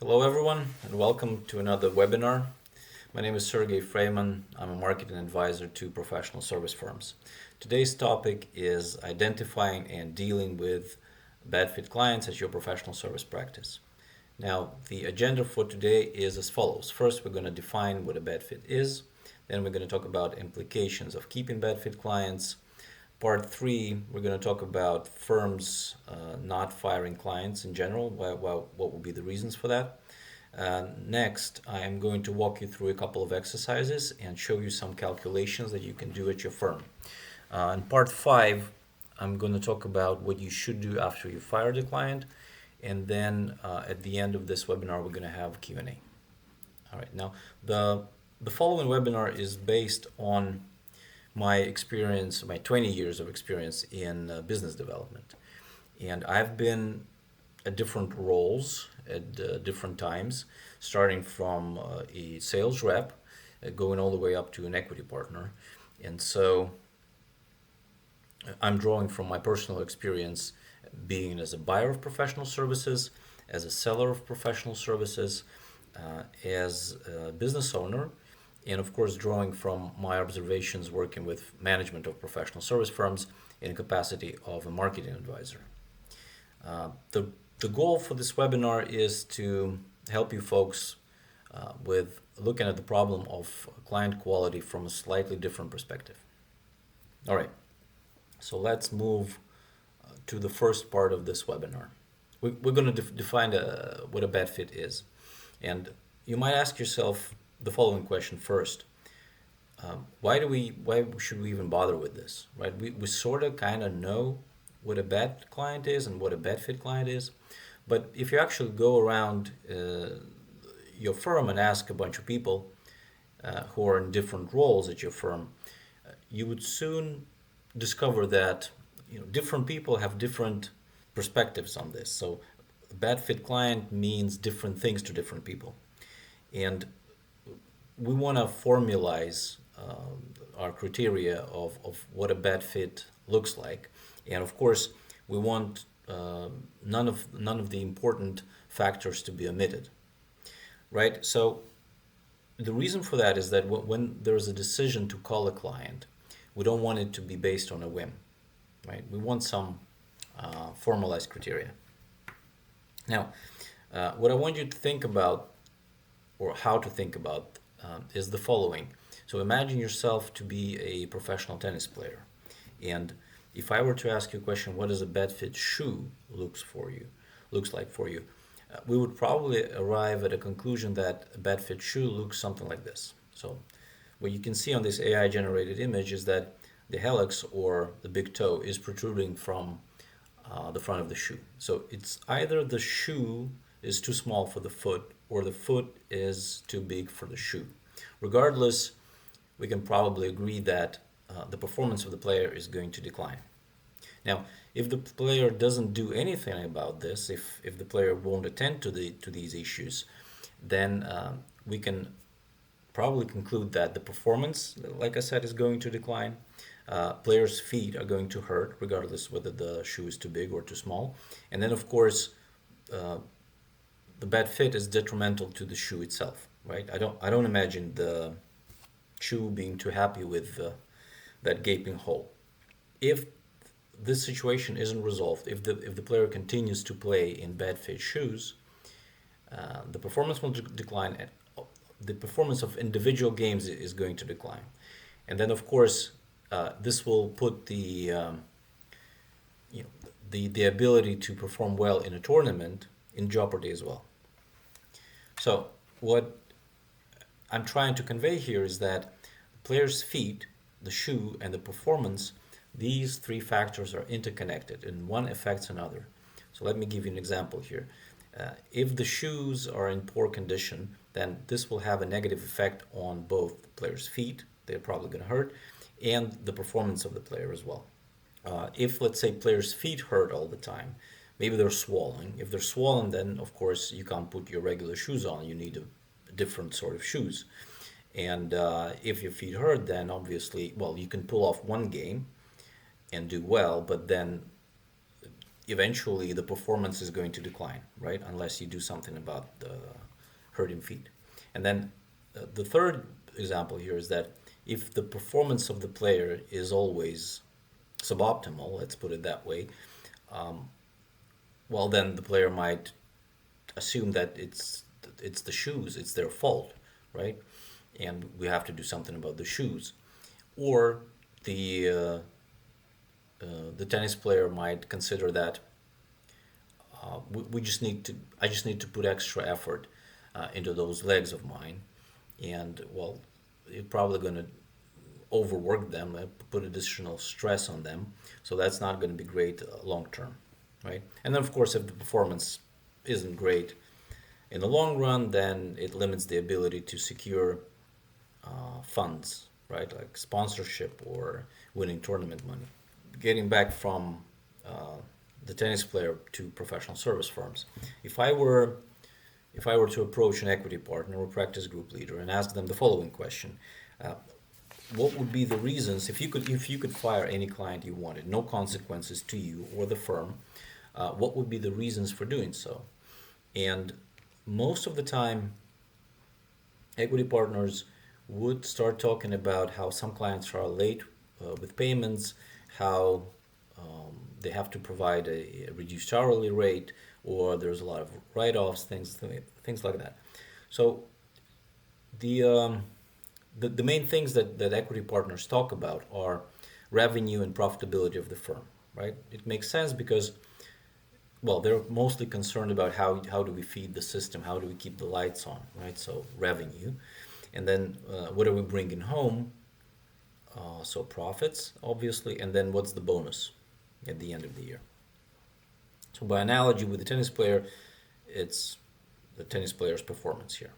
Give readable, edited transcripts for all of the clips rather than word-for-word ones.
Hello, everyone, and welcome to another webinar. My name is Sergey Freyman. I'm a marketing advisor to professional service firms. Today's topic is identifying and dealing with bad fit clients as your professional service practice. Now, the agenda for today is as follows. First, we're going to define what a bad fit is. Then, we're going to talk about implications of keeping bad fit clients. Part three, we're going to talk about firms not firing clients in general. What will be the reasons for that? Next, I am going to walk you through a couple of exercises and show you some calculations that you can do at your firm. In part five, I'm going to talk about what you should do after you fire the client. And then at the end of this webinar, we're going to have Q&A. All right, now the following webinar is based on my experience, my 20 years of experience in business development. And I've been at different roles at different times, starting from a sales rep, going all the way up to an equity partner. And so I'm drawing from my personal experience being as a buyer of professional services, as a seller of professional services, as a business owner, and of course drawing from my observations working with management of professional service firms in a capacity of a marketing advisor. The goal for this webinar is to help you folks with looking at the problem of client quality from a slightly different perspective. All right, so let's move to the first part of this webinar. We're going to define what a bad fit is. And you might ask yourself the following question first. Why should we even bother with this, right? We sort of kind of know what a bad client is and what a bad fit client is. But if you actually go around your firm and ask a bunch of people who are in different roles at your firm, you would soon discover that different people have different perspectives on this. So a bad fit client means different things to different people. And we want to formalize our criteria of what a bad fit looks like. And of course, we want none of the important factors to be omitted, right? So the reason for that is that when there's a decision to call a client, we don't want it to be based on a whim, right? We want some formalized criteria. Now, what I want you to think about, or how to think about, is the following. So imagine yourself to be a professional tennis player, and if I were to ask you a question, what does a bad fit shoe looks like for you? We would probably arrive at a conclusion that a bad fit shoe looks something like this. So what you can see on this AI generated image is that the helix, or the big toe, is protruding from the front of the shoe. So it's either the shoe is too small for the foot, or the foot is too big for the shoe. Regardless, we can probably agree that the performance of the player is going to decline. Now, if the player doesn't do anything about this, if the player won't attend to these issues, then we can probably conclude that the performance, like I said, is going to decline. Players' feet are going to hurt, regardless whether the shoe is too big or too small. And then, of course, the bad fit is detrimental to the shoe itself, right? I don't imagine the shoe being too happy with that gaping hole. If this situation isn't resolved, if the player continues to play in bad fit shoes, the performance will decline. And the performance of individual games is going to decline, and then of course this will put the ability to perform well in a tournament in jeopardy as well. So what I'm trying to convey here is that the player's feet, the shoe, and the performance, these three factors are interconnected and one affects another. So let me give you an example here. If the shoes are in poor condition, then this will have a negative effect on both the player's feet, they're probably going to hurt, and the performance of the player as well. If, let's say, players' feet hurt all the time, maybe they're swollen. If they're swollen, then of course you can't put your regular shoes on. You need a different sort of shoes. And if your feet hurt, then obviously, well, you can pull off one game and do well, but then eventually the performance is going to decline, right? Unless you do something about the hurting feet. And then the third example here is that if the performance of the player is always suboptimal, let's put it that way, well, then the player might assume that it's the shoes, it's their fault, right? And we have to do something about the shoes. Or the uh, the tennis player might consider that we just need to I just need to put extra effort into those legs of mine, and well, you're probably going to overwork them, put additional stress on them, so that's not going to be great long term, right? And then of course, if the performance isn't great in the long run, then it limits the ability to secure funds, right, like sponsorship or winning tournament money. Getting back from uh, the tennis player to professional service firms, if I were if I were to approach an equity partner or practice group leader and ask them the following question, uh, what would be the reasons if you could fire any client you wanted, no consequences to you or the firm, what would be the reasons for doing so? And most of the time, equity partners would start talking about how some clients are late with payments, how they have to provide a reduced hourly rate, or there's a lot of write-offs, things like that. So the the main things that equity partners talk about are revenue and profitability of the firm, right? It makes sense because, well, they're mostly concerned about how do we feed the system, how do we keep the lights on, right? So revenue, and then what are we bringing home? So profits, obviously, and then what's the bonus at the end of the year? So by analogy with the tennis player, it's the tennis player's performance here.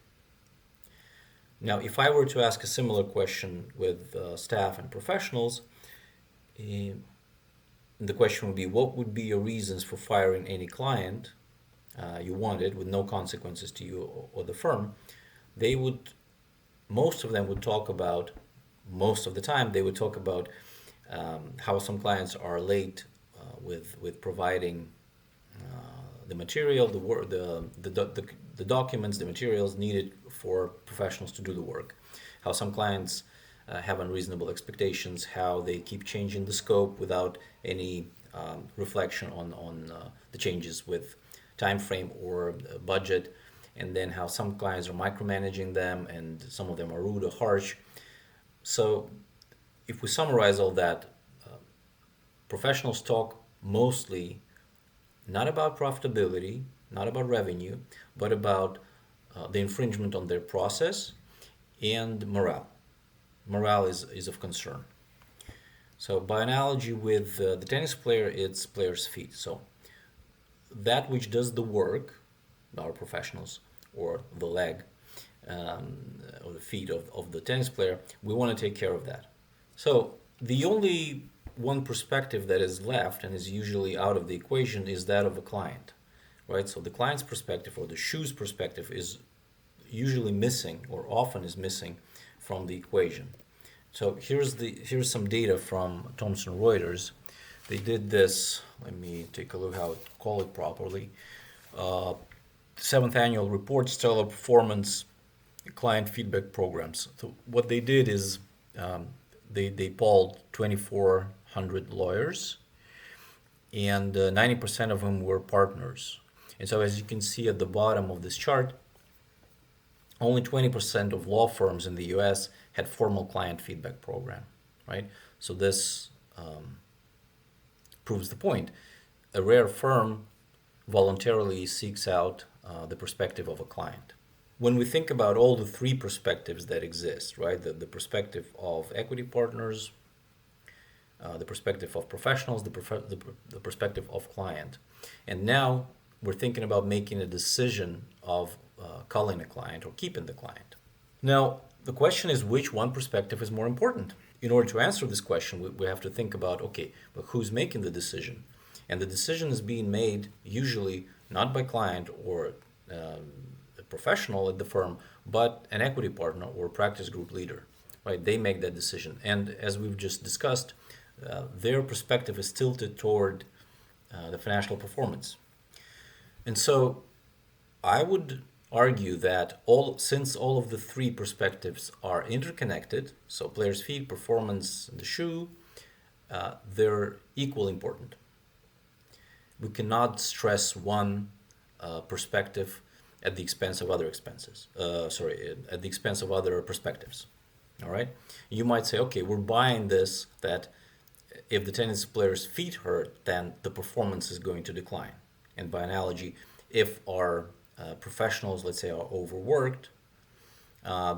Now, if I were to ask a similar question with staff and professionals, eh, the question would be, what would be your reasons for firing any client you wanted with no consequences to you or the firm? They would, most of them would talk about, most of the time, they would talk about how some clients are late with providing the material, the documents, the materials needed for professionals to do the work. How some clients have unreasonable expectations, how they keep changing the scope without any reflection on the changes with time frame or budget, and then how some clients are micromanaging them and some of them are rude or harsh. So if we summarize all that, professionals talk mostly not about profitability, not about revenue, but about the infringement on their process and morale. Morale is of concern. So, by analogy with the tennis player, it's player's feet. So, that which does the work, our professionals, or the leg, or the feet of the tennis player, we want to take care of that. So, the only one perspective that is left and is usually out of the equation is that of a client, right? So the client's perspective or the shoe's perspective is usually missing or often is missing from the equation. So here's some data from Thomson Reuters. They did this. Let me take a look how to call it properly. Seventh annual report, stellar performance, client feedback programs. So what they did is they polled 2,400 lawyers, and 90% of them were partners. And so, as you can see at the bottom of this chart, only 20% of law firms in the U.S. had formal client feedback program, right? So this proves the point. A rare firm voluntarily seeks out the perspective of a client. When we think about all the three perspectives that exist, right? The perspective of equity partners, the perspective of professionals, the perspective of client. And now we're thinking about making a decision of culling a client or keeping the client. Now, the question is which one perspective is more important? In order to answer this question, we have to think about, okay, but who's making the decision? And the decision is being made usually not by client or a professional at the firm, but an equity partner or practice group leader, right? They make that decision. And as we've just discussed, their perspective is tilted toward the financial performance. And so I would argue that since all of the three perspectives are interconnected, so player's feet, performance, and the shoe, they're equally important. We cannot stress one perspective at the expense of other at the expense of other perspectives. All right. You might say, okay, we're buying this that if the tennis player's feet hurt, then the performance is going to decline. And by analogy, if our professionals, let's say, are overworked,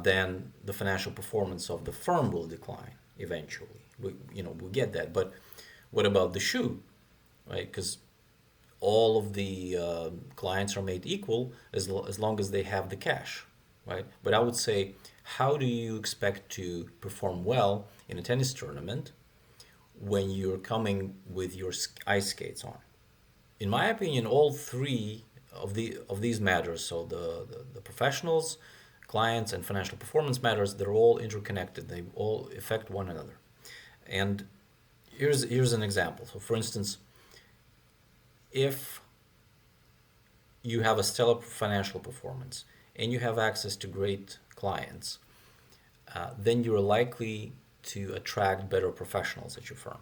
then the financial performance of the firm will decline eventually. We get that. But what about the shoe, right? Because all of the clients are made equal as long as they have the cash, right? But I would say, how do you expect to perform well in a tennis tournament when you're coming with your ice skates on? In my opinion, all three of these matters, so the professionals, clients, and financial performance matters, they're all interconnected. They all affect one another. And here's an example. So, for instance, if you have a stellar financial performance and you have access to great clients, then you're likely to attract better professionals at your firm.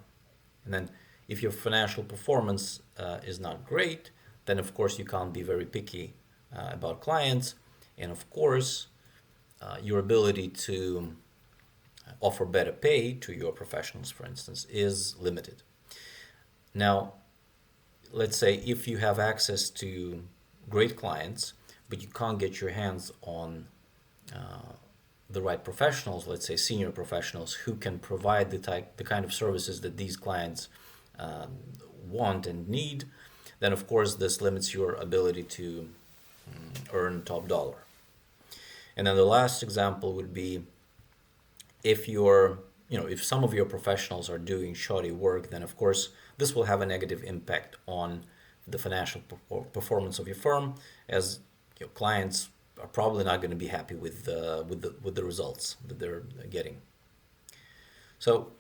And then if your financial performance is not great, then of course you can't be very picky about clients. And of course, your ability to offer better pay to your professionals, for instance, is limited. Now, let's say if you have access to great clients, but you can't get your hands on the right professionals, let's say senior professionals who can provide the kind of services that these clients want and need, then of course this limits your ability to earn top dollar. And then the last example would be if if some of your professionals are doing shoddy work, then of course this will have a negative impact on the financial performance of your firm, as your clients are probably not going to be happy with the results that they're getting. So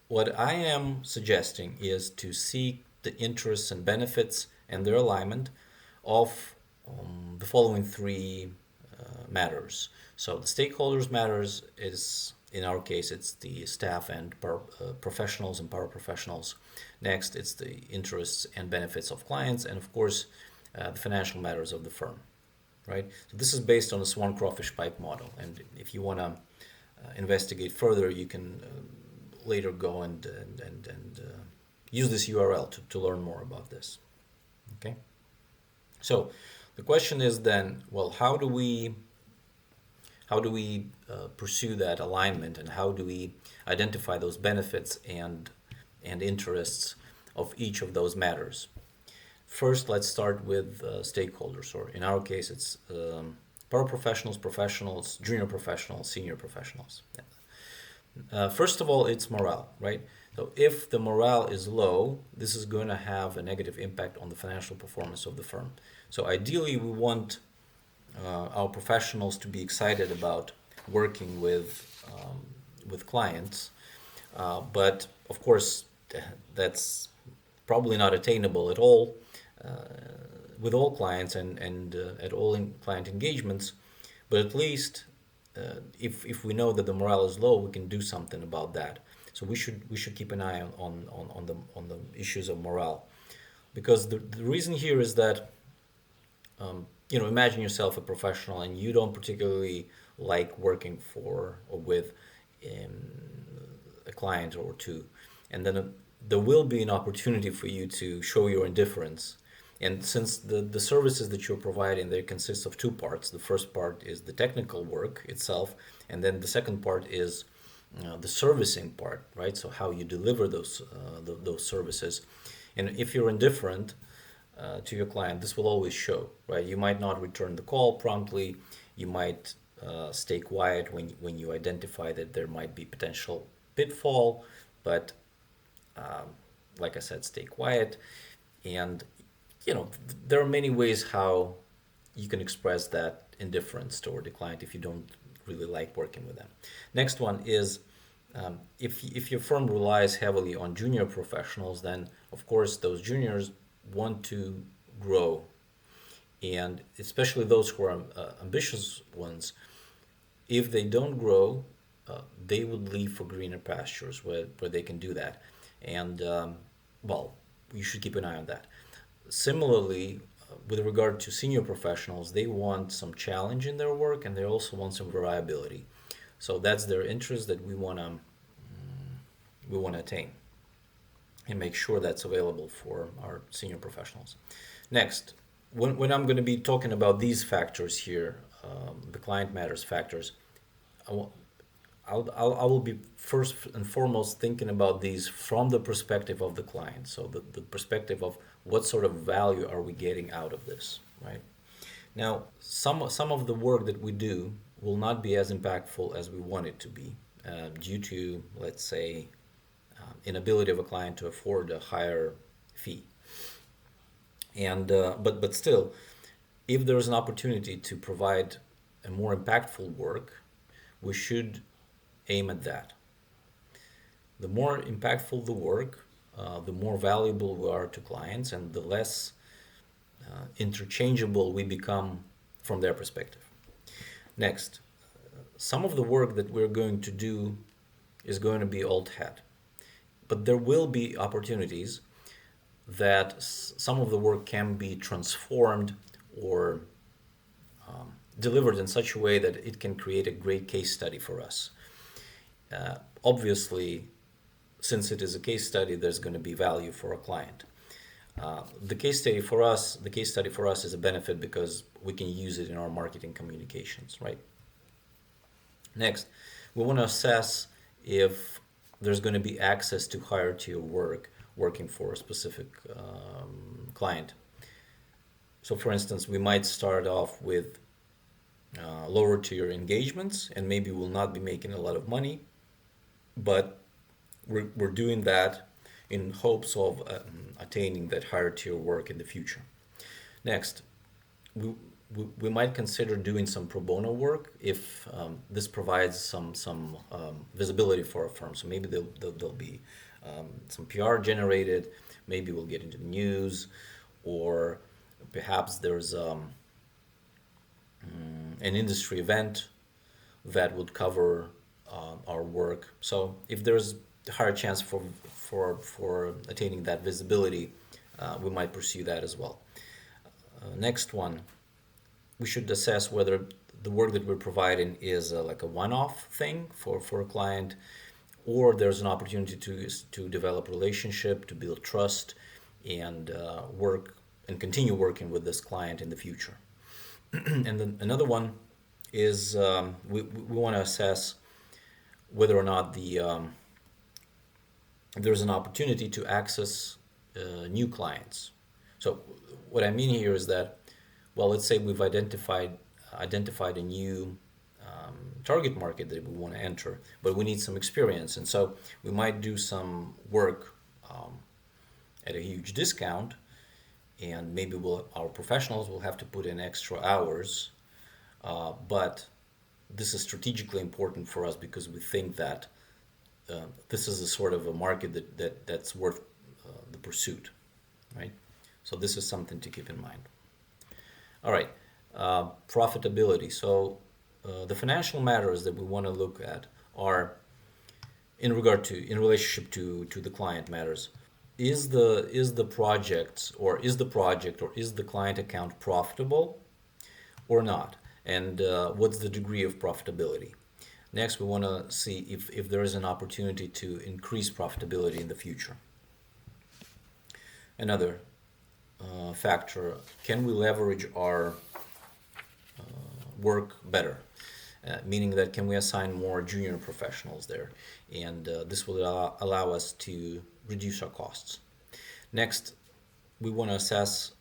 what I am suggesting is to seek the interests and benefits and their alignment of the following three matters. So the stakeholders matters is, in our case, it's the staff and professionals and paraprofessionals. Next, it's the interests and benefits of clients, and of course, the financial matters of the firm. Right. So this is based on the swan crawfish pipe model, and if you want to investigate further, you can later go and use this URL to learn more about this. Okay. So the question is then, well, how do we pursue that alignment, and how do we identify those benefits and interests of each of those matters? First, let's start with stakeholders, or in our case, it's paraprofessionals, professionals, junior professionals, senior professionals. First of all, it's morale, right? So if the morale is low, this is going to have a negative impact on the financial performance of the firm. So ideally, we want our professionals to be excited about working with clients, but of course, that's probably not attainable at all with all clients and at all client engagements. But at least if we know that the morale is low, we can do something about that. So we should keep an eye on the issues of morale, because the reason here is that imagine yourself a professional and you don't particularly like working for or with a client or two, and then there will be an opportunity for you to show your indifference. And since the services that you're providing, they consist of two parts. The first part is the technical work itself, and then the second part is the servicing part, right? So how you deliver those services. And if you're indifferent to your client, this will always show, right? You might not return the call promptly. You might stay quiet when you identify that there might be potential pitfall, but like I said, stay quiet. And there are many ways how you can express that indifference toward the client if you don't really like working with them. Next one is if your firm relies heavily on junior professionals, then of course those juniors want to grow, and especially those who are ambitious ones, if they don't grow, they would leave for greener pastures where they can do that. And well, you should keep an eye on that. Similarly, with regard to senior professionals, they want some challenge in their work and they also want some variability. So that's their interest that we want to attain and make sure that's available for our senior professionals. Next, when I'm going to be talking about these factors here, the client matters factors, I will, I will be first and foremost thinking about these from the perspective of the client. So the perspective of what sort of value are we getting out of this, right? Now, some of the work that we do will not be as impactful as we want it to be due to, let's say, inability of a client to afford a higher fee. And but still, if there's an opportunity to provide a more impactful work, we should aim at that. The more impactful the work, the more valuable we are to clients, and the less interchangeable we become from their perspective. Next, some of the work that we're going to do is going to be old hat, but there will be opportunities that some of the work can be transformed or delivered in such a way that it can create a great case study for us. Obviously, since it is a case study, there's going to be value for a client. The case study for us is a benefit because we can use it in our marketing communications, right? Next, we want to assess if there's going to be access to higher tier work working for a specific client. So, for instance, we might start off with lower tier engagements, and maybe we'll not be making a lot of money, but we're doing that in hopes of attaining that higher tier work in the future. Next, we, we might consider doing some pro bono work if this provides some visibility for a firm. So maybe there'll be some PR generated, maybe we'll get into the news, or perhaps there's an industry event that would cover our work. So if there's a higher chance for attaining that visibility, we might pursue that as well. Next one, we should assess whether the work that we're providing is like a one-off thing for a client, or there's an opportunity to develop relationship, to build trust, and work and continue working with this client in the future. And then another one is we want to assess whether or not there's an opportunity to access new clients. So what I mean here is that, well, let's say we've identified a new target market that we want to enter, but we need some experience, and so we might do some work at a huge discount, and maybe our professionals will have to put in extra hours, but this is strategically important for us because we think that this is a sort of a market that's worth the pursuit, right? So this is something to keep in mind. All right, profitability. So the financial matters that we want to look at are in relationship to the client matters. Is the project or is the client account profitable or not? And what's the degree of profitability? Next, we want to see if there is an opportunity to increase profitability in the future. Another factor, can we leverage our work better? Meaning that can we assign more junior professionals there? And this will allow us to reduce our costs. Next, we want to assess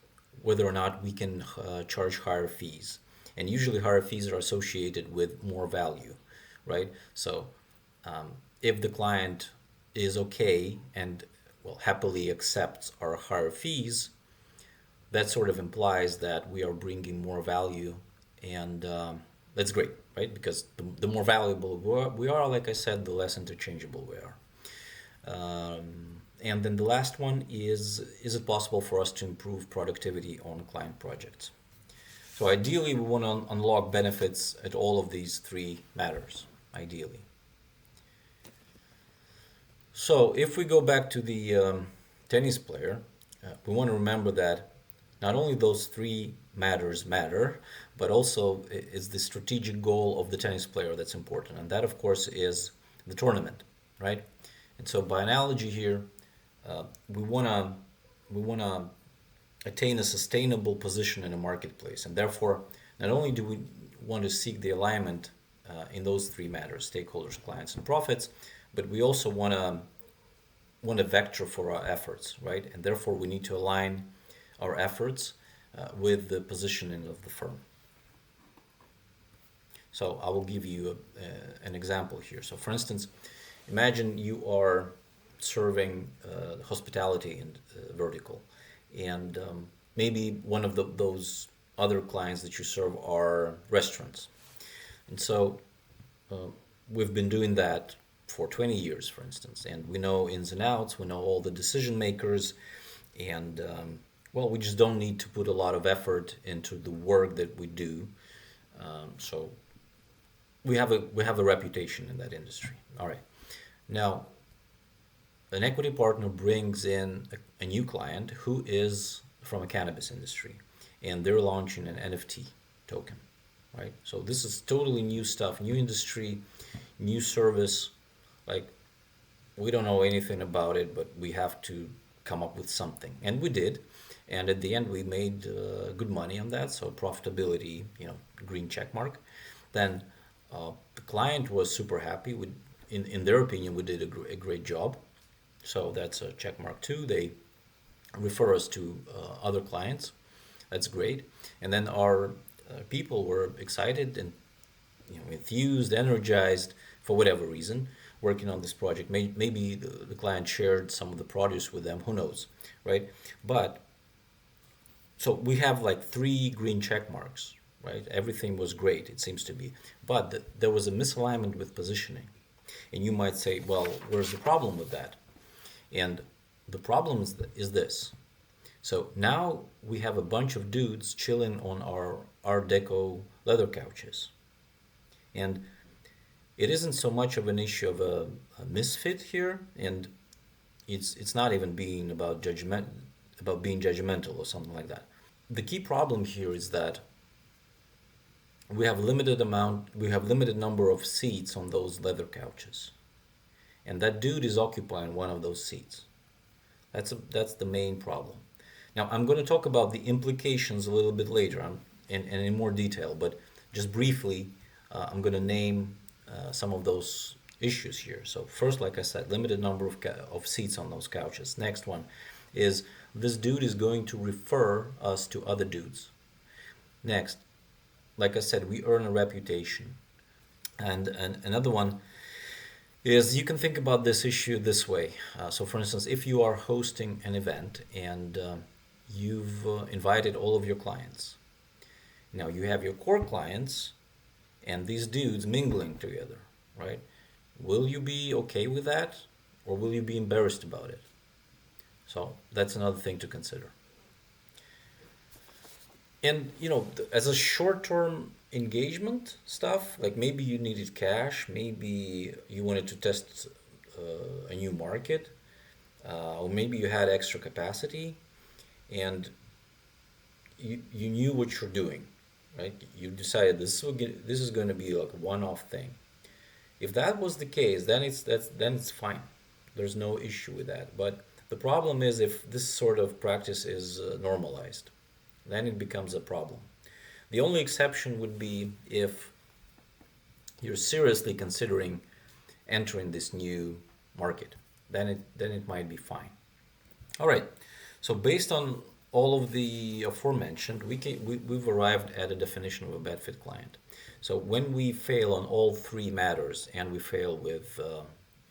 whether or not we can charge higher fees. And usually higher fees are associated with more value, right? So if the client is okay and happily accepts our higher fees, that sort of implies that we are bringing more value, and that's great, right? Because the more valuable we are, like I said, the less interchangeable we are. And then the last one is it possible for us to improve productivity on client projects? So ideally, we want to unlock benefits at all of these three matters, ideally. So if we go back to the tennis player, we want to remember that not only those three matters matter, but also it's the strategic goal of the tennis player that's important. And that, of course, is the tournament, right? And so by analogy here, we want to we want to attain a sustainable position in a marketplace. And therefore, not only do we want to seek the alignment in those three matters, stakeholders, clients, and profits, but we also want a vector for our efforts, right? And therefore, we need to align our efforts with the positioning of the firm. So I will give you an example here. So for instance, imagine you are serving hospitality in vertical, and maybe one of those other clients that you serve are restaurants. And so we've been doing that for 20 years, for instance, and we know ins and outs, we know all the decision makers, and well, we just don't need to put a lot of effort into the work that we do. So we have a reputation in that industry. All right. Now, an equity partner brings in a new client who is from a cannabis industry, and they're launching an NFT token, right? So this is totally new stuff, new industry, new service. Like, we don't know anything about it, but we have to come up with something, and we did. And at the end, we made good money on that. So profitability, green check mark. Then the client was super happy. In their opinion, we did a great job. So that's a check mark too. They refer us to other clients. That's great. And then our people were excited and enthused, energized for whatever reason, working on this project. Maybe the client shared some of the produce with them. Who knows, right? But so we have like three green check marks, right? Everything was great, it seems to be. But there was a misalignment with positioning. And you might say, well, where's the problem with that? And the problem is this. So now we have a bunch of dudes chilling on our Art Deco leather couches. And it isn't so much of an issue of a misfit here, and it's not even being about being judgmental or something like that. The key problem here is that we have limited number of seats on those leather couches, and that dude is occupying one of those seats. That's the main problem. Now I'm going to talk about the implications a little bit later and in more detail, but just briefly, I'm going to name some of those issues here. So first, like I said, limited number of seats on those couches. Next one is this dude is going to refer us to other dudes. Next, like I said, we earn a reputation. And another one is you can think about this issue this way. So for instance, if you are hosting an event and you've invited all of your clients. Now you have your core clients and these dudes mingling together, right? Will you be okay with that, or will you be embarrassed about it? So that's another thing to consider. And as a short-term engagement stuff, like maybe you needed cash, maybe you wanted to test a new market, or maybe you had extra capacity, and you knew what you're doing, right? You decided this is going to be like a one-off thing. If that was the case, then it's fine. There's no issue with that. But the problem is if this sort of practice is normalized, then it becomes a problem. The only exception would be if you're seriously considering entering this new market. Then it might be fine. All right. So based on all of the aforementioned, we've arrived at a definition of a bad fit client. So when we fail on all three matters and we fail with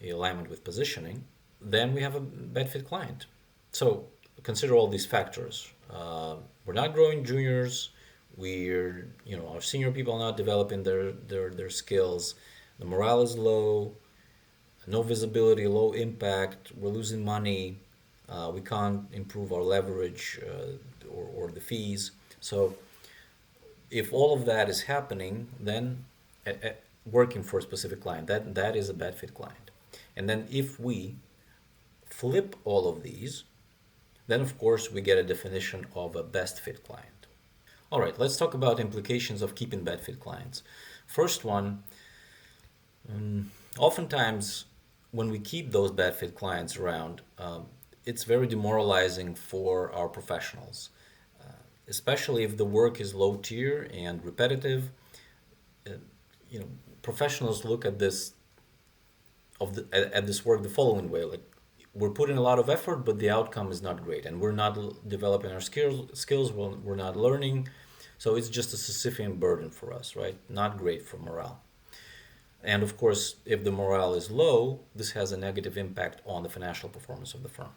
alignment with positioning, then we have a bad fit client. So consider all these factors. We're not growing juniors. Our senior people are not developing their skills. The morale is low. no visibility, low impact, we're losing money, we can't improve our leverage or the fees. So if all of that is happening, then working for a specific client, that is a bad fit client. And then if we flip all of these, then of course we get a definition of a best fit client. All right, let's talk about implications of keeping bad fit clients. First one, oftentimes when we keep those bad fit clients around, it's very demoralizing for our professionals, especially if the work is low tier and repetitive. Uh, you know, professionals look at this work the following way: like, we're putting a lot of effort, but the outcome is not great, and we're not developing our skills. We're not learning, so it's just a Sisyphean burden for us, right? Not great for morale. And of course, if the morale is low, this has a negative impact on the financial performance of the firm.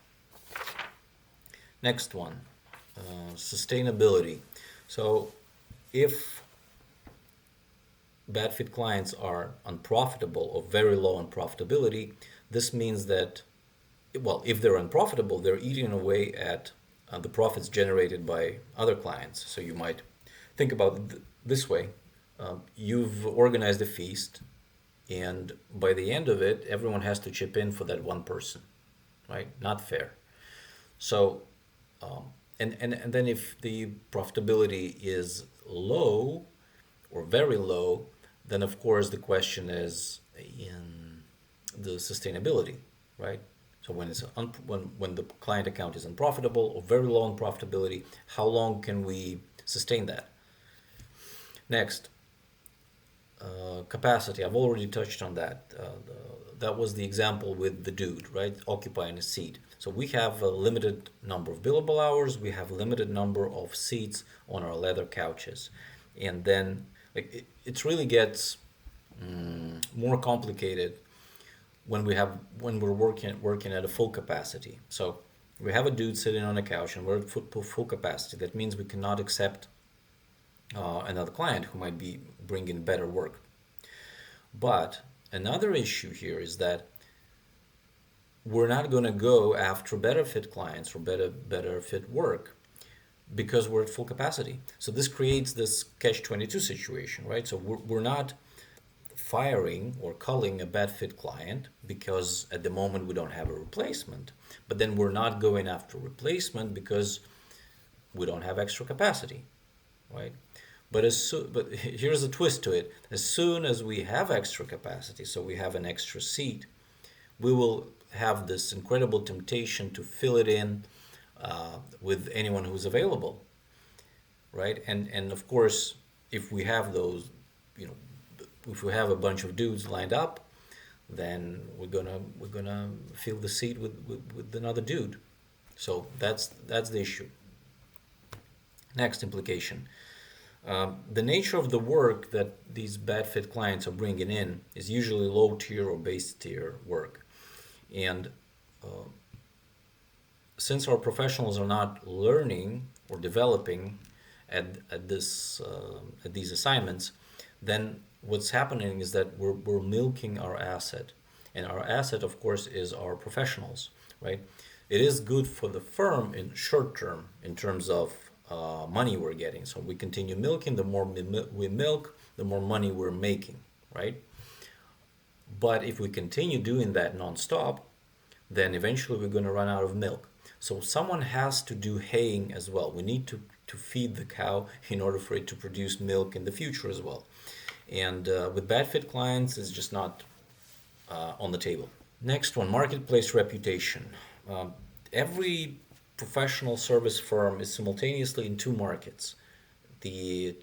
Next one, sustainability. So if bad fit clients are unprofitable or very low on profitability, this means that, well, if they're unprofitable, they're eating away at the profits generated by other clients. So you might think about it this way: you've organized a feast, and by the end of it, everyone has to chip in for that one person, right? Not fair. So, and then if the profitability is low or very low, then of course the question is in the sustainability, right? So when the client account is unprofitable or very low in profitability, how long can we sustain that? Next, capacity. I've already touched on that. That was the example with the dude, right? Occupying a seat. So we have a limited number of billable hours. We have a limited number of seats on our leather couches, and then like it really gets more complicated when we're working at a full capacity. So we have a dude sitting on a couch and we're at full capacity. That means we cannot accept another client who might be bringing better work. But another issue here is that we're not going to go after better fit clients or better fit work because we're at full capacity. So this creates this catch-22 situation, right? So we're not firing or culling a bad fit client because at the moment we don't have a replacement, but then we're not going after replacement because we don't have extra capacity, right? But here's a twist to it: as soon as we have extra capacity, so we have an extra seat, we will have this incredible temptation to fill it in with anyone who's available, right? And of course, if we have those, you know, if we have a bunch of dudes lined up, then we're gonna fill the seat with another dude. So that's the issue. Next implication. The nature of the work that these bad fit clients are bringing in is usually low tier or base tier work. And uh, since our professionals are not learning or developing at these assignments, then what's happening is that we're milking our asset. And our asset, of course, is our professionals, right? It is good for the firm in short term in terms of money we're getting. So we continue milking. The more we milk, the more money we're making, right? But if we continue doing that nonstop, then eventually we're going to run out of milk. So someone has to do haying as well. We need to feed the cow in order for it to produce milk in the future as well. And with bad fit clients, it's just not on the table. Next one, marketplace reputation. Every professional service firm is simultaneously in two markets: the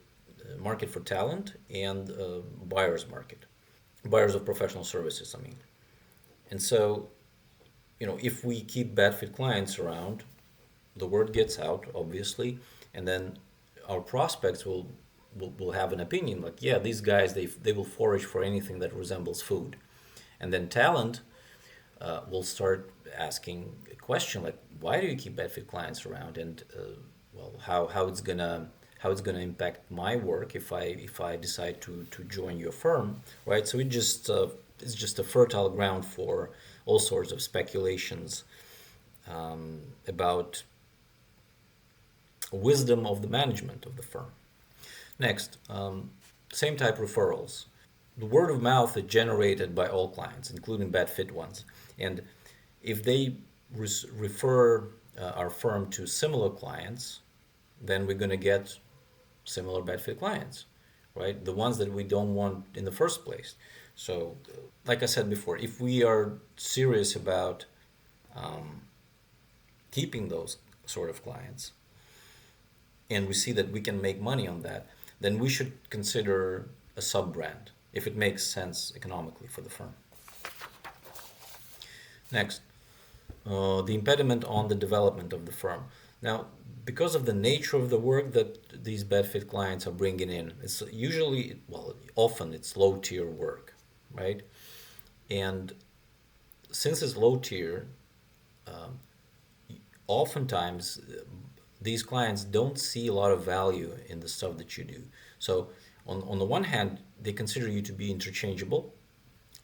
market for talent and buyer's market, buyers of professional services, I mean. And so, if we keep bad fit clients around, the word gets out, obviously, and then our prospects will have an opinion like, yeah, these guys, they will forage for anything that resembles food. And then talent will start asking a question like, why do you keep bad fit clients around? And well, how it's gonna impact my work if I decide to join your firm, right? So it just it's just a fertile ground for all sorts of speculations about wisdom of the management of the firm. Next, same type referrals. The word of mouth is generated by all clients, including bad fit ones. And if they refer our firm to similar clients, then we're going to get similar bad fit clients, right? The ones that we don't want in the first place. So, like I said before, if we are serious about keeping those sort of clients, and we see that we can make money on that, then we should consider a sub brand if it makes sense economically for the firm. Next, the impediment on the development of the firm. Now, because of the nature of the work that these bad fit clients are bringing in, it's usually, well, often it's low tier work, right? And since it's low tier, oftentimes these clients don't see a lot of value in the stuff that you do. So on the one hand, they consider you to be interchangeable.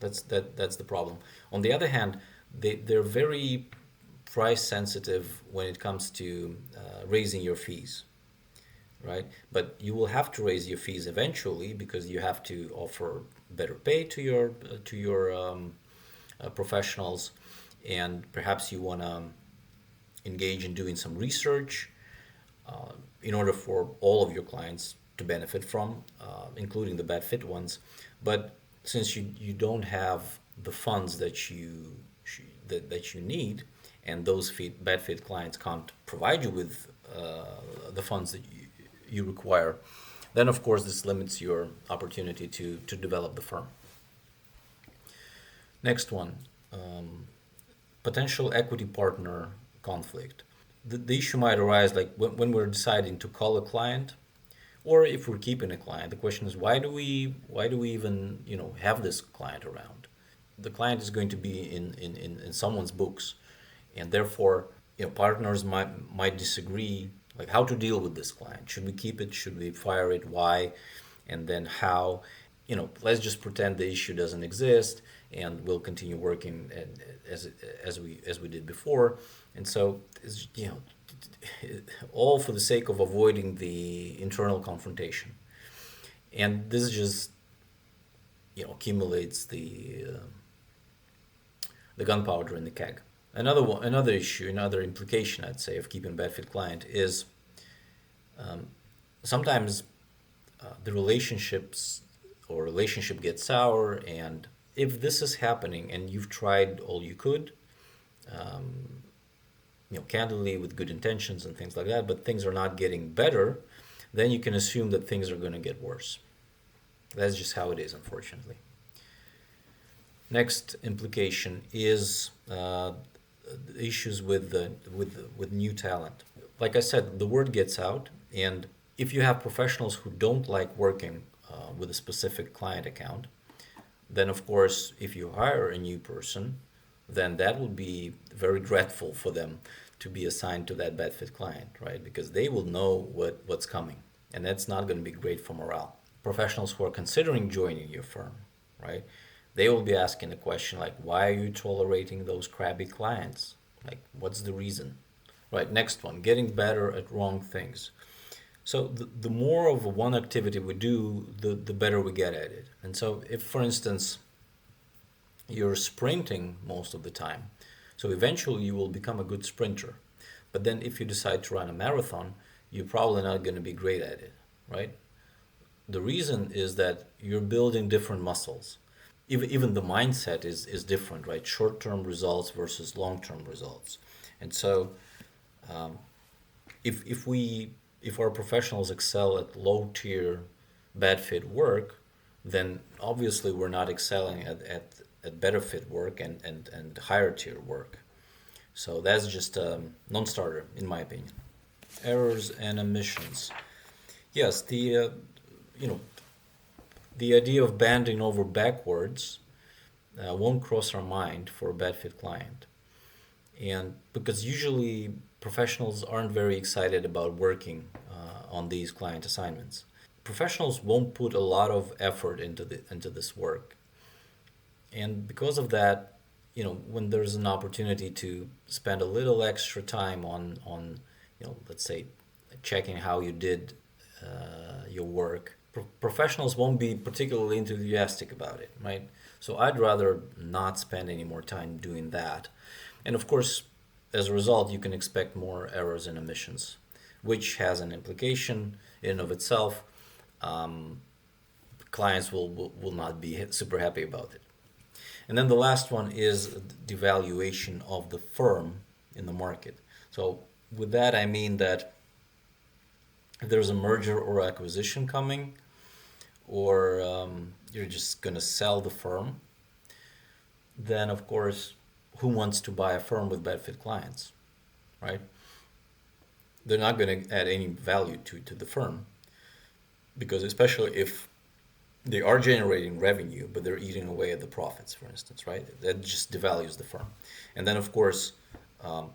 That's the problem. On the other hand, they're very price sensitive when it comes to raising your fees, right? But you will have to raise your fees eventually because you have to offer better pay to your professionals, and perhaps you want to engage in doing some research in order for all of your clients to benefit from, including the bad fit ones. But since you don't have the funds that you need, and those bad fit clients can't provide you with the funds that you require, then of course this limits your opportunity to develop the firm. Next one, potential equity partner conflict. The issue might arise like when we're deciding to call a client, or if we're keeping a client. The question is, why do we even have this client around? The client is going to be in someone's books, and therefore partners might disagree, like how to deal with this client. Should we keep it? Should we fire it? Why? And then how? Let's just pretend the issue doesn't exist, and we'll continue working as we did before. And so it's, all for the sake of avoiding the internal confrontation. And this just accumulates the gunpowder in the keg. Another issue, another implication, I'd say, of keeping a bad fit client is sometimes the relationship gets sour, and if this is happening and you've tried all you could, candidly with good intentions and things like that, but things are not getting better, then you can assume that things are going to get worse. That's just how it is, unfortunately. Next implication is issues with new talent. Like I said, the word gets out, and if you have professionals who don't like working with a specific client account, then of course, if you hire a new person, then that will be very dreadful for them to be assigned to that bad fit client, right? Because they will know what's coming, and that's not going to be great for morale. Professionals who are considering joining your firm, right? They will be asking the question like, why are you tolerating those crabby clients? Like, what's the reason? Right, next one, getting better at wrong things. So the more of one activity we do, the better we get at it. And so if, for instance, you're sprinting most of the time, so eventually you will become a good sprinter. But then if you decide to run a marathon, you're probably not going to be great at it, right? The reason is that you're building different muscles. Even the mindset is different, right? Short-term results versus long-term results. And so if our professionals excel at low-tier bad fit work, then obviously we're not excelling at better fit work and higher tier work. So that's just a non-starter, in my opinion. Errors and omissions. Yes, the idea of bending over backwards won't cross our mind for a bad fit client. And because usually professionals aren't very excited about working on these client assignments. Professionals won't put a lot of effort into this work. And because of that, when there's an opportunity to spend a little extra time on let's say checking how you did your work, professionals won't be particularly enthusiastic about it, right? So I'd rather not spend any more time doing that. And of course, as a result, you can expect more errors and omissions, which has an implication in and of itself. Um, Clients will not be super happy about it. And then the last one is devaluation of the firm in the market. So with that, I mean that if there's a merger or acquisition coming, or you're just going to sell the firm, then of course, who wants to buy a firm with bad fit clients, right? They're not going to add any value to the firm, because especially if they are generating revenue, but they're eating away at the profits, for instance, right? That just devalues the firm. And then, of course, um,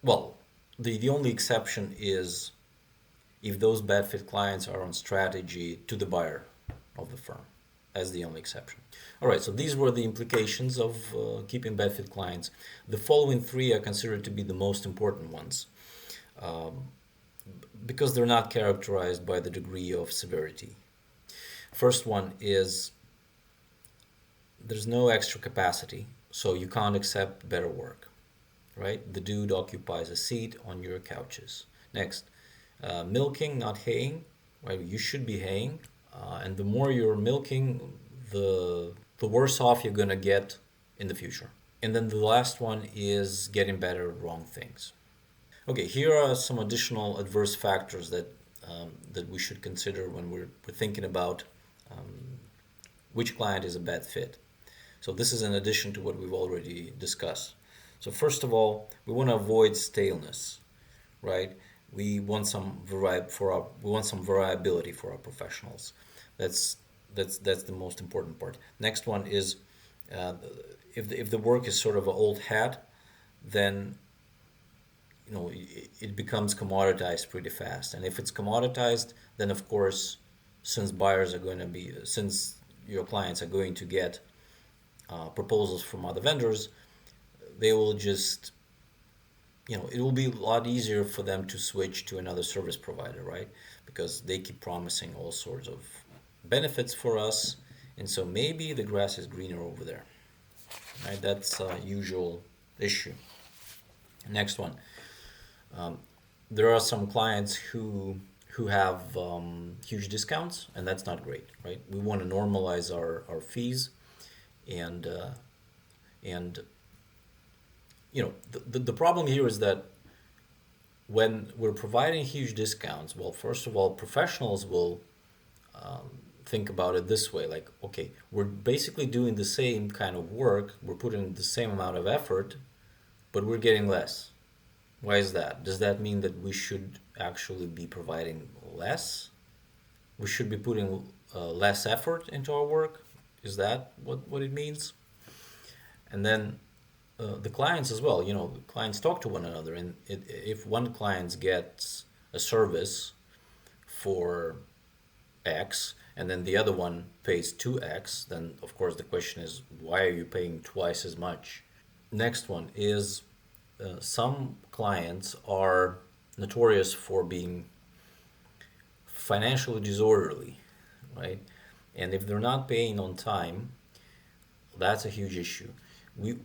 well, the only exception is if those bad fit clients are on strategy to the buyer of the firm, as the only exception. All right, so these were the implications of keeping bad fit clients. The following three are considered to be the most important ones, um, because they're not characterized by the degree of severity. First one is there's no extra capacity, so you can't accept better work, right? The dude occupies a seat on your couches. Next, milking, not haying, right? You should be haying, and the more you're milking, the worse off you're gonna get in the future. And then the last one is getting better at wrong things. Okay, here are some additional adverse factors that we should consider when we're thinking about um, which client is a bad fit. So this is in addition to what we've already discussed. So first of all, we want to avoid staleness, right? We want some variability for our professionals. That's that's the most important part. Next one is uh, if the work is sort of an old hat, then it becomes commoditized pretty fast. And if it's commoditized, then of course, since your clients are going to get proposals from other vendors, they will just, it will be a lot easier for them to switch to another service provider, right? Because they keep promising all sorts of benefits for us, and so maybe the grass is greener over there, right? That's a usual issue. Next one. Um, there are some clients who have huge discounts, and that's not great, right? We want to normalize our fees, and and the problem here is that when we're providing huge discounts, well, first of all, professionals will think about it this way, like, okay, we're basically doing the same kind of work, we're putting the same amount of effort, but we're getting less. Why is that? Does that mean that we should actually be providing less? We should be putting less effort into our work? Is that what it means? And then the clients as well, clients talk to one another, and if one client gets a service for X and then the other one pays 2X, then of course the question is, why are you paying twice as much? Next one is some clients are notorious for being financially disorderly, right? And if they're not paying on time, that's a huge issue. We,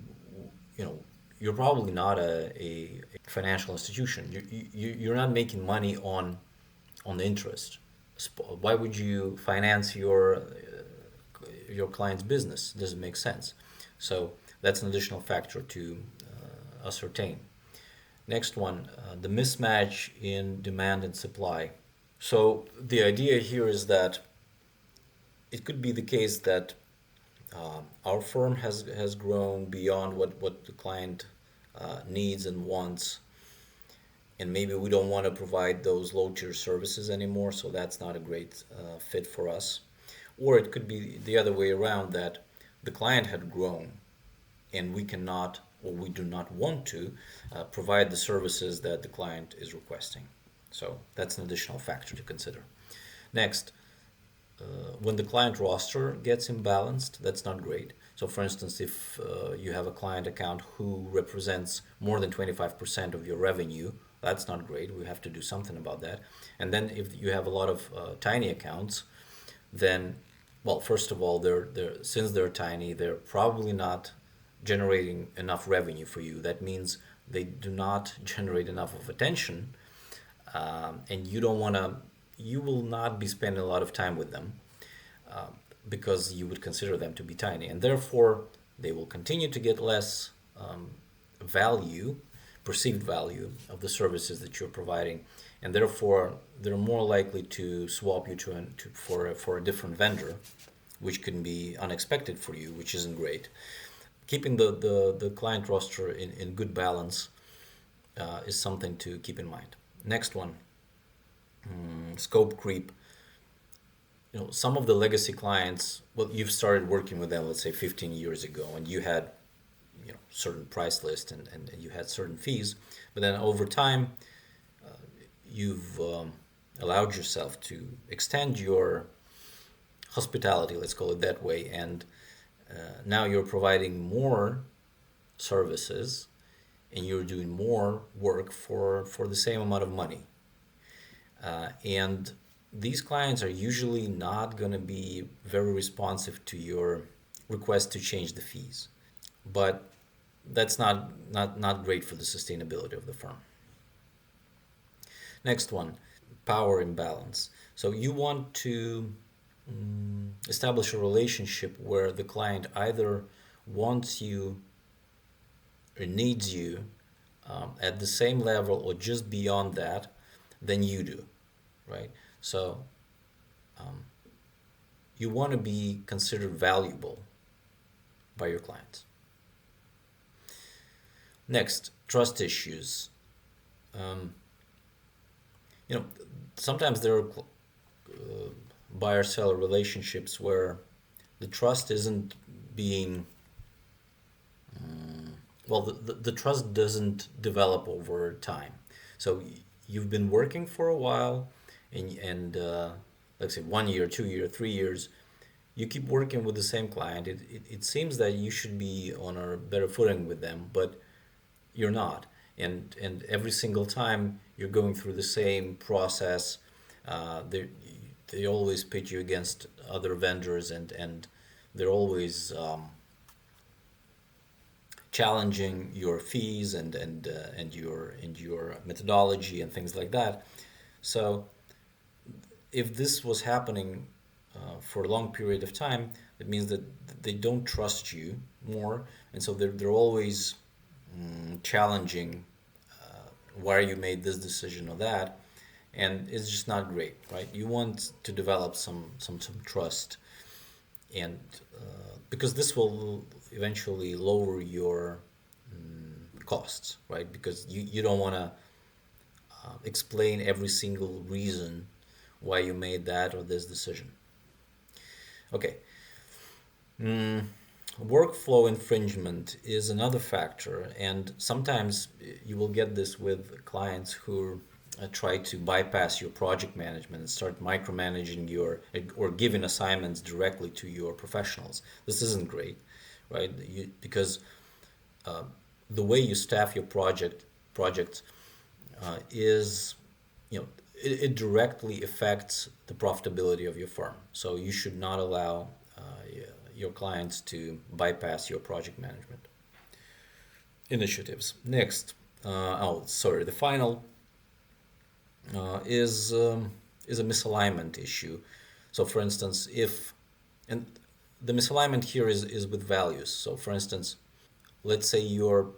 you know, you're probably not a financial institution. You're not making money on the interest. Why would you finance your client's business? It doesn't make sense. So that's an additional factor to ascertain. Next one, the mismatch in demand and supply. So the idea here is that it could be the case that our firm has grown beyond what the client needs and wants, and maybe we don't want to provide those low tier services anymore, so that's not a great fit for us. Or it could be the other way around, that the client had grown and we cannot, or we do not want to provide the services that the client is requesting. So that's an additional factor to consider. Next, when the client roster gets imbalanced, that's not great. So for instance, if you have a client account who represents more than 25% of your revenue, that's not great. We have to do something about that. And then if you have a lot of tiny accounts, then, well, first of all, since they're tiny, they're probably not generating enough revenue for you. That means they do not generate enough of attention, and you will not be spending a lot of time with them, because you would consider them to be tiny, and therefore they will continue to get less value, perceived value of the services that you're providing, and therefore they're more likely to swap you for a different vendor, which can be unexpected for you, which isn't great. Keeping the client roster in good balance is something to keep in mind. Next one, scope creep. Some of the legacy clients, well, you've started working with them, let's say 15 years ago, and you had certain price list, and you had certain fees, but then over time you've allowed yourself to extend your hospitality, let's call it that way, and now you're providing more services and you're doing more work for the same amount of money. And these clients are usually not going to be very responsive to your request to change the fees. But that's not great for the sustainability of the firm. Next one, power imbalance. So you want to establish a relationship where the client either wants you or needs you at the same level or just beyond that than you do, right? So you want to be considered valuable by your clients. Next, trust issues. Sometimes there are buyer-seller relationships where the trust isn't being the trust doesn't develop over time. So you've been working for a while, and let's say 1 year, 2 year, 3 years, you keep working with the same client. It seems that you should be on a better footing with them, but you're not. And every single time you're going through the same process, they always pit you against other vendors, and they're always challenging your fees and your methodology and things like that. So if this was happening for a long period of time, it means that they don't trust you more, and so they're always challenging why you made this decision or that, and it's just not great, right? You want to develop some trust, and because this will eventually lower your costs, right? Because you don't want to explain every single reason why you made that or this decision. Okay. Workflow infringement is another factor, and sometimes you will get this with clients who try to bypass your project management and start micromanaging or giving assignments directly to your professionals. This isn't great, right? Because the way you staff your projects is, it directly affects the profitability of your firm. So you should not allow your clients to bypass your project management initiatives. Next, the final is a misalignment issue. So, for instance, and the misalignment here is with values. So, for instance, let's say your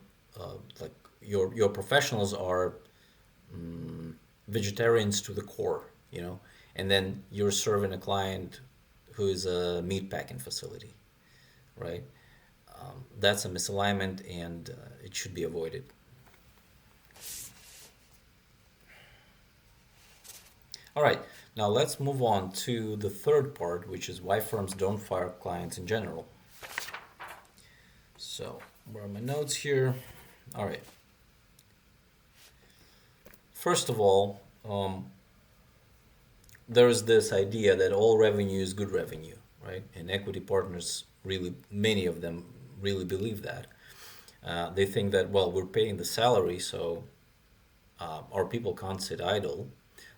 professionals are vegetarians to the core, and then you're serving a client who is a meat packing facility, right? That's a misalignment, and it should be avoided. All right, now let's move on to the third part, which is why firms don't fire clients in general. So, where are my notes here? All right. First of all, there is this idea that all revenue is good revenue, right? And equity partners really, many of them really believe that. They think that, well, we're paying the salary, so our people can't sit idle.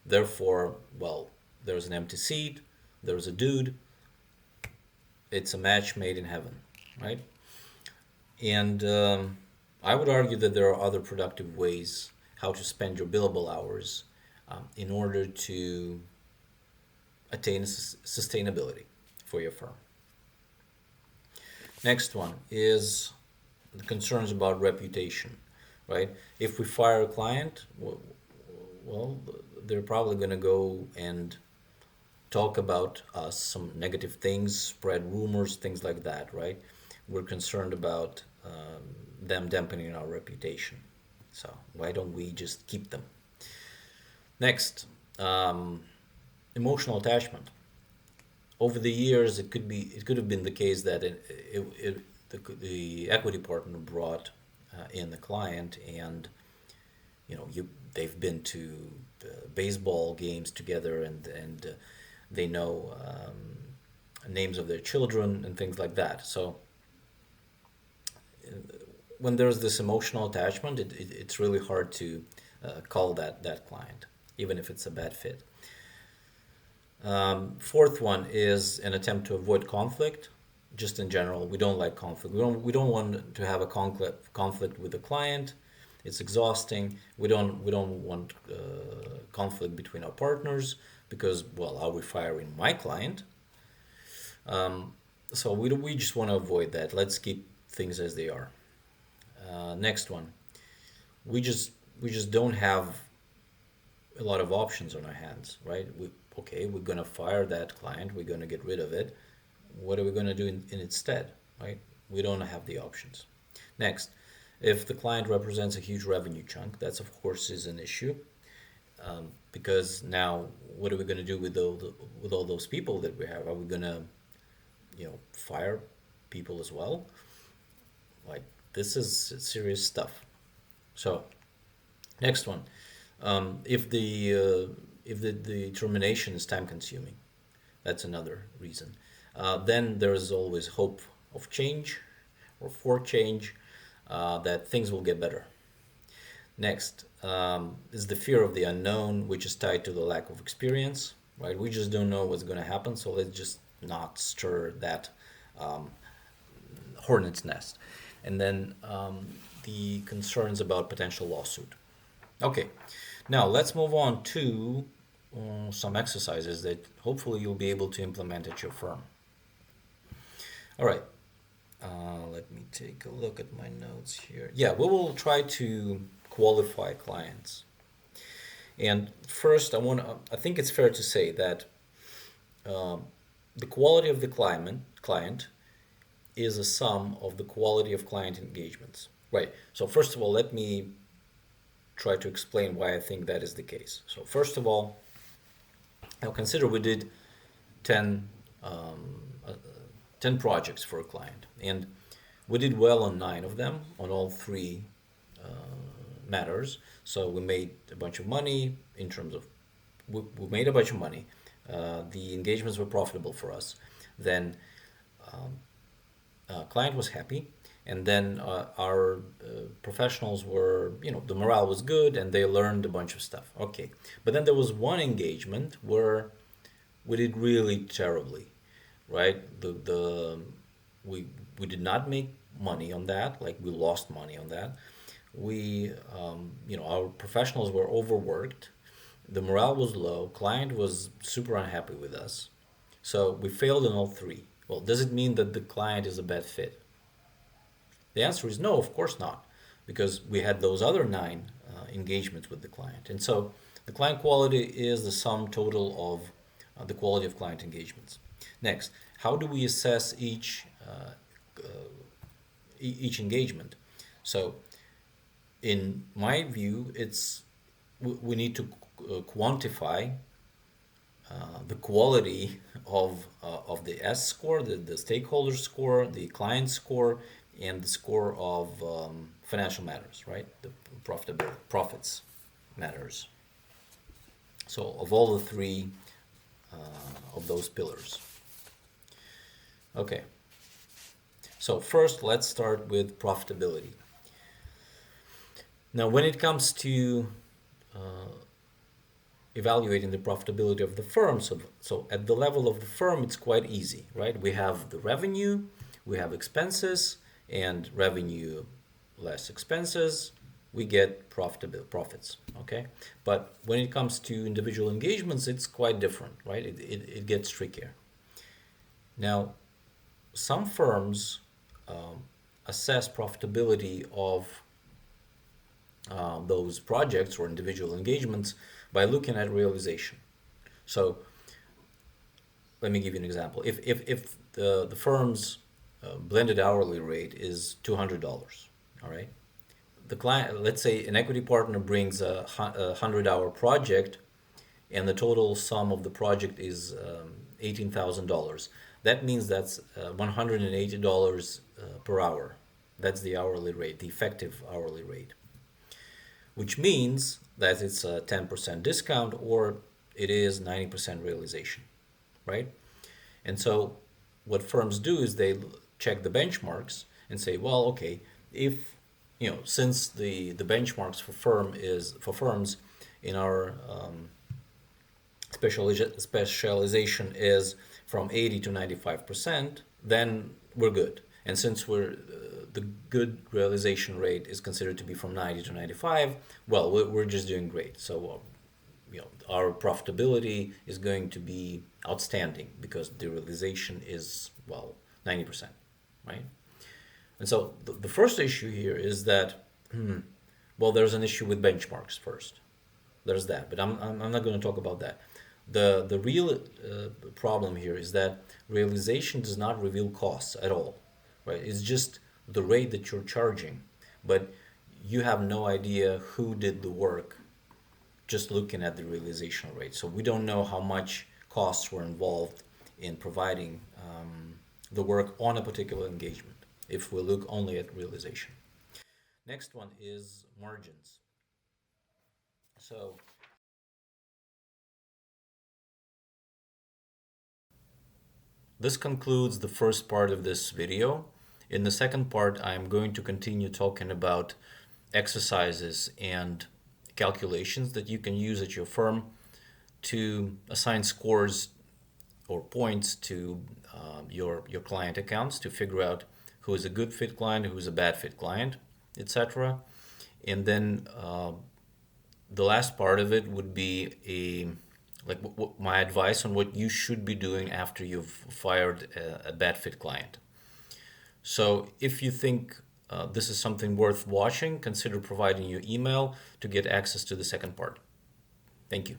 Therefore, well, there's an empty seat, there's a dude, it's a match made in heaven, right? And I would argue that there are other productive ways how to spend your billable hours in order to attain sustainability for your firm. Next one is the concerns about reputation, right? If we fire a client, well, they're probably going to go and talk about us, some negative things, spread rumors, things like that, right? We're concerned about them dampening our reputation. So why don't we just keep them? Next, emotional attachment. Over the years, it could have been the case that the equity partner brought in the client, and they've been to baseball games together, and they know names of their children and things like that. So when there's this emotional attachment, it's really hard to call that client, even if it's a bad fit. Fourth one is an attempt to avoid conflict. Just in general, we don't like conflict. We don't want to have a conflict with the client. It's exhausting. We don't want conflict between our partners because, well, are we firing my client? So we just want to avoid that. Let's keep things as they are. Next one, we just don't have a lot of options on our hands, right? We're gonna fire that client. We're gonna get rid of it. What are we gonna do in its stead, right? We don't have the options. Next, if the client represents a huge revenue chunk, that's of course is an issue, because now what are we gonna do with all those people that we have? Are we gonna, fire people as well? Like, this is serious stuff. So, next one, if the termination is time consuming, that's another reason. Then there's always hope of change or for change, that things will get better. Next is the fear of the unknown, which is tied to the lack of experience, right? We just don't know what's going to happen, so let's just not stir that hornet's nest. And then the concerns about potential lawsuit. Okay, now let's move on to some exercises that hopefully you'll be able to implement at your firm. All right, let me take a look at my notes here. Yeah, we will try to qualify clients. And first, I think it's fair to say that the quality of the client is a sum of the quality of client engagements. Right. So first of all, let me try to explain why I think that is the case. So first of all, now consider we did 10, 10 projects for a client, and we did well on 9 of them, on all 3 matters. So we made a bunch of money in terms of, we made a bunch of money. The engagements were profitable for us. Then client was happy, and then our professionals were, the morale was good, and they learned a bunch of stuff. Okay, but then there was one engagement where we did really terribly, right? We did not make money on that, like we lost money on that. Our professionals were overworked, the morale was low, client was super unhappy with us, so we failed in all 3. Well, does it mean that the client is a bad fit? The answer is no, of course not, because we had those other 9 engagements with the client. And so the client quality is the sum total of the quality of client engagements. Next, how do we assess each engagement? So in my view, we need to quantify the quality of the S score, the stakeholder score, the client score, and the score of financial matters, right? The profits matters. So of all the 3 of those pillars. Okay, so first let's start with profitability. Now, when it comes to evaluating the profitability of the firm, so at the level of the firm, it's quite easy, right? We have the revenue, we have expenses, and revenue less expenses, we get profits, okay? But when it comes to individual engagements, it's quite different, right? It gets trickier. Now, some firms assess profitability of those projects or individual engagements by looking at realization. So let me give you an example. If the firm's blended hourly rate is $200, all right? The client, let's say an equity partner brings a 100-hour project, and the total sum of the project is $18,000. That means that's $180 per hour. That's the hourly rate, the effective hourly rate, which means that it's a 10% discount or it is 90% realization, right? And so what firms do is they check the benchmarks and say, well, okay, if since the benchmarks for firms in our specialization is from 80 to 95%, then we're good. And since the good realization rate is considered to be from 90 to 95, well, we're just doing great. So our profitability is going to be outstanding because the realization is, well, 90%, right? And so the first issue here is that, well, there's an issue with benchmarks first. There's that, but I'm not going to talk about that. The real problem here is that realization does not reveal costs at all, right? It's just the rate that you're charging, but you have no idea who did the work just looking at the realization rate. So we don't know how much costs were involved in providing the work on a particular engagement if we look only at realization. Next one is margins. So this concludes the first part of this video. In the second part, I'm going to continue talking about exercises and calculations that you can use at your firm to assign scores or points to your client accounts to figure out who is a good fit client, who is a bad fit client, etc. And then the last part of it would be my advice on what you should be doing after you've fired a bad fit client. So if you think this is something worth watching, consider providing your email to get access to the second part. Thank you.